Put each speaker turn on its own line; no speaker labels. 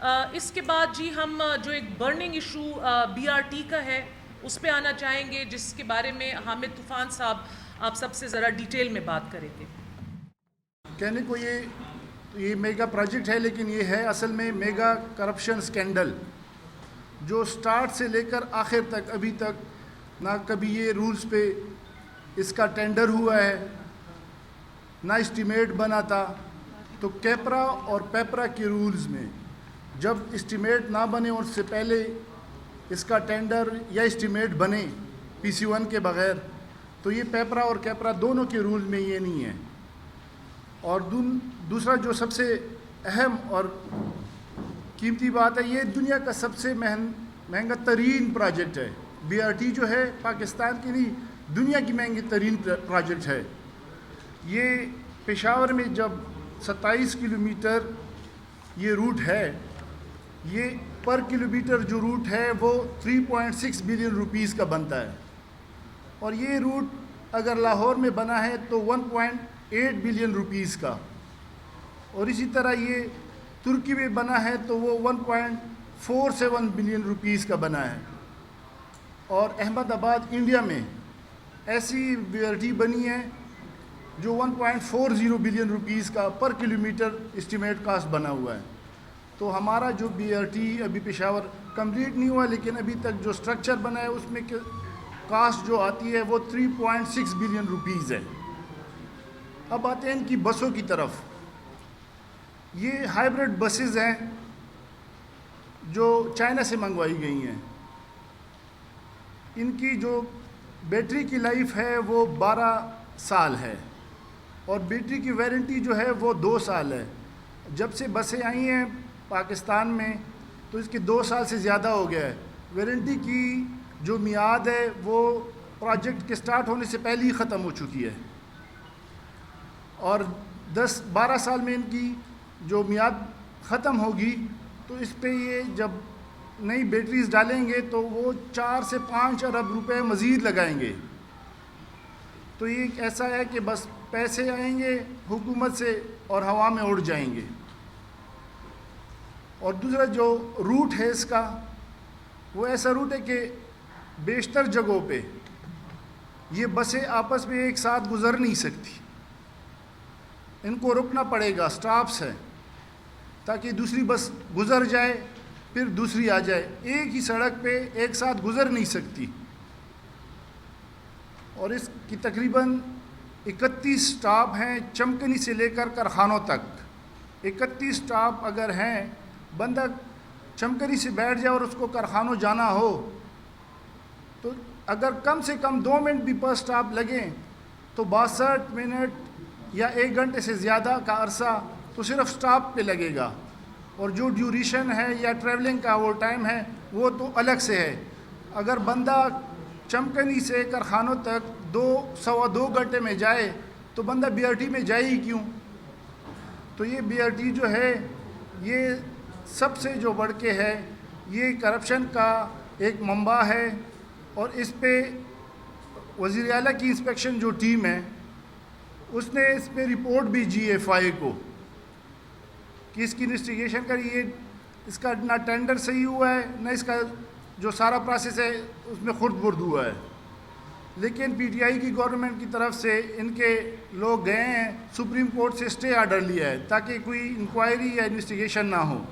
اس کے بعد جی ہم جو ایک burning issue B R T کا ہے اس پہ آنا چاہیں گے، جس کے بارے میں حامد طوفان صاحب آپ سب سے ذرا ڈیٹیل میں بات کریں گے۔
کہنے کو یہ میگا پروجیکٹ ہے، لیکن یہ ہے اصل میں میگا کرپشن سکینڈل، جو سٹارٹ سے لے کر آخر تک ابھی تک نہ کبھی یہ رولز پہ اس کا ٹینڈر ہوا ہے، نہ اسٹیمیٹ بنا تھا۔ تو کیپرا اور پیپرا کے رولز میں جب اسٹیمیٹ نہ بنے اور اس سے پہلے اس کا ٹینڈر یا اسٹیمیٹ بنے پی سی 1 کے بغیر، تو یہ پیپرا اور کیپرا دونوں کے رول میں یہ نہیں ہے۔ اور دوسرا جو سب سے اہم اور قیمتی بات ہے، یہ دنیا کا سب سے مہنگا ترین پروجیکٹ ہے۔ بی آر ٹی جو ہے پاکستان کی نہیں، دنیا کی مہنگی ترین پروجیکٹ ہے۔ یہ پشاور میں جب 27 کلومیٹر یہ روٹ ہے، یہ پر کلومیٹر جو روٹ ہے وہ 3.6 بلین روپیز کا بنتا ہے، اور یہ روٹ اگر لاہور میں بنا ہے تو 1.8 بلین روپیز کا، اور اسی طرح یہ ترکی میں بنا ہے تو وہ 1.47 بلین روپیز کا بنا ہے۔ اور احمد آباد انڈیا میں ایسی بی آر ٹی بنی ہے جو 1.40 بلین روپیز کا پر کلومیٹر اسٹیمیٹ کاسٹ بنا ہوا ہے۔ تو ہمارا جو بی آر ٹی ابھی پشاور کمپلیٹ نہیں ہوا، لیکن ابھی تک جو سٹرکچر بنا ہے اس میں کاسٹ جو آتی ہے وہ 3.6 بلین روپیز ہے۔ اب آتے ہیں ان کی بسوں کی طرف۔ یہ ہائیبرڈ بسز ہیں جو چائنا سے منگوائی گئی ہیں۔ ان کی جو بیٹری کی لائف ہے وہ 12 سال ہے، اور بیٹری کی وارنٹی جو ہے وہ 2 سال ہے۔ جب سے بسیں آئی ہیں پاکستان میں تو اس کے 2 سال سے زیادہ ہو گیا ہے۔ وارنٹی کی جو میعاد ہے وہ پروجیکٹ کے سٹارٹ ہونے سے پہلے ہی ختم ہو چکی ہے، اور 10-12 سال میں ان کی جو میعاد ختم ہوگی تو اس پہ یہ جب نئی بیٹریز ڈالیں گے تو وہ 4 سے 5 ارب روپے مزید لگائیں گے۔ تو یہ ایسا ہے کہ بس پیسے آئیں گے حکومت سے اور ہوا میں اڑ جائیں گے۔ اور دوسرا جو روٹ ہے اس کا، وہ ایسا روٹ ہے کہ بیشتر جگہوں پہ یہ بسیں آپس میں ایک ساتھ گزر نہیں سکتی، ان کو رکنا پڑے گا، سٹاپس ہیں، تاکہ دوسری بس گزر جائے پھر دوسری آ جائے۔ ایک ہی سڑک پہ ایک ساتھ گزر نہیں سکتی۔ اور اس کی تقریباً 31 سٹاپ ہیں، چمکنی سے لے کر کارخانوں تک 31 سٹاپ اگر ہیں۔ بندہ چمکنی سے بیٹھ جائے اور اس کو کارخانوں جانا ہو تو اگر کم سے کم 2 منٹ بھی پر سٹاپ لگیں تو 62 منٹ یا 1 گھنٹے سے زیادہ کا عرصہ تو صرف سٹاپ پہ لگے گا، اور جو ڈیوریشن ہے یا ٹریولنگ کا وہ ٹائم ہے وہ تو الگ سے ہے۔ اگر بندہ چمکنی سے کارخانوں تک 2-2.25 گھنٹے میں جائے تو بندہ بی آر ٹی میں جائے ہی کیوں؟ تو یہ بی آر ٹی جو ہے یہ سب سے جو بڑھ کے ہے، یہ کرپشن کا ایک منبع ہے، اور اس پہ وزیر اعلیٰ کی انسپیکشن جو ٹیم ہے اس نے اس پہ رپورٹ بھی جی ایف آئی کو کہ اس کی انویسٹیگیشن کری۔ اس کا نہ ٹینڈر صحیح ہوا ہے، نہ اس کا جو سارا پروسیس ہے اس میں خرد برد ہوا ہے۔ لیکن پی ٹی آئی کی گورنمنٹ کی طرف سے ان کے لوگ گئے ہیں، سپریم کورٹ سے اسٹے آرڈر لیا ہے تاکہ کوئی انکوائری یا انویسٹیگیشن نہ ہو۔